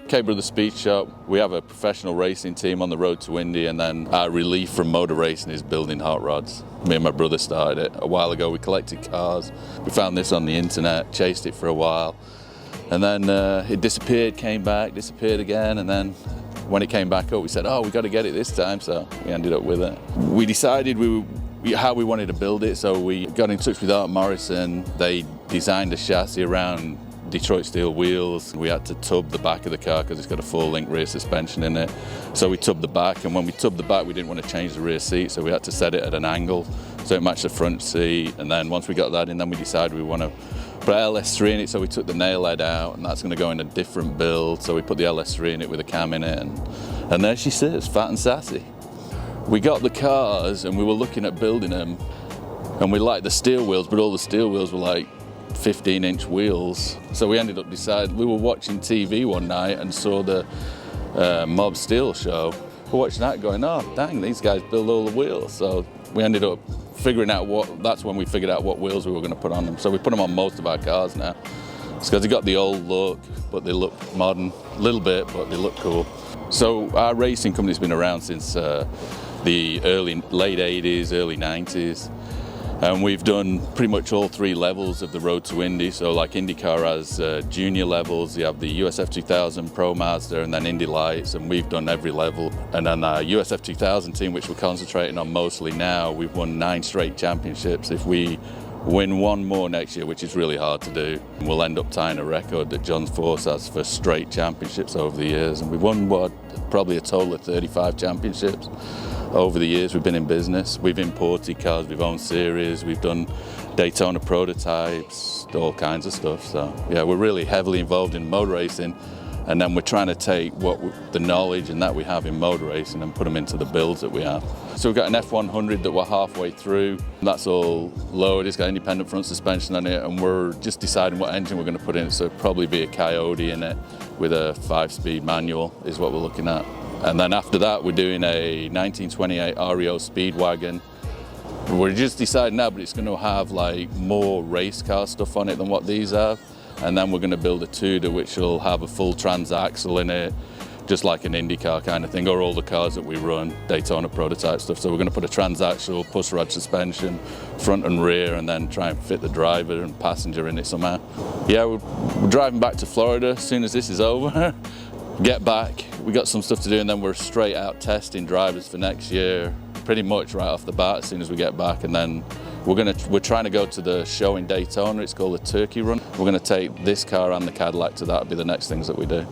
Cape Brothers Speed Shop. We have a professional racing team on the road to Indy, and then our relief from motor racing is building hot rods. Me and my brother started it a while ago. We collected cars. We found this on the internet, chased it for a while, and then it disappeared, came back, disappeared again, and then when it came back up, we said, oh, we got to get it this time, so we ended up with it. We decided how we wanted to build it, so we got in touch with Art Morrison. They designed a chassis around Detroit steel wheels. We had to tub the back of the car because it's got a full-link rear suspension in it. So we tubbed the back, and when we tubbed the back, we didn't want to change the rear seat, so we had to set it at an angle so it matched the front seat. And then once we got that in, then we decided we want to put LS3 in it, so we took the nail head out, and that's going to go in a different build. So we put the LS3 in it with a cam in it, and there she sits, fat and sassy. We got the cars, and we were looking at building them, and we liked the steel wheels, but all the steel wheels were like 15-inch wheels. So we ended up deciding, we were watching TV one night and saw the Mob Steel show. We're watching that going, oh, dang, these guys build all the wheels. So we ended up figuring out that's when we figured out what wheels we were going to put on them. So we put them on most of our cars now. It's because they got the old look, but they look modern, a little bit, but they look cool. So our racing company's been around since the late 80s, early 90s. And we've done pretty much all three levels of the road to Indy. So like IndyCar has junior levels, you have the USF 2000 Pro Mazda, and then Indy Lights, and we've done every level. And then our USF 2000 team, which we're concentrating on mostly now, we've won 9 straight championships. If we win one more next year, which is really hard to do, we'll end up tying a record that John Force has for straight championships over the years. And we've won, probably a total of 35 championships. Over the years we've been in business. We've imported cars, we've owned series, we've done Daytona prototypes, all kinds of stuff. So yeah, we're really heavily involved in motor racing, and then we're trying to take the knowledge and that we have in motor racing and put them into the builds that we have. So we've got an F100 that we're halfway through. That's all lowered, it's got independent front suspension on it, and we're just deciding what engine we're going to put in it. So it'll probably be a Coyote in it with a 5-speed manual is what we're looking at. And then after that, we're doing a 1928 REO Speed Wagon. We're just deciding now, but it's going to have like more race car stuff on it than what these have. And then we're going to build a Tudor, which will have a full transaxle in it, just like an IndyCar kind of thing, or all the cars that we run, Daytona prototype stuff. So we're going to put a transaxle, push rod suspension, front and rear, and then try and fit the driver and passenger in it somehow. Yeah, we're driving back to Florida as soon as this is over. Get back, we got some stuff to do, and then we're straight out testing drivers for next year, pretty much right off the bat as soon as we get back. And then we're trying to go to the show in Daytona. It's called the Turkey Run. We're going to take this car and the Cadillac to that. It'll be the next things that we do.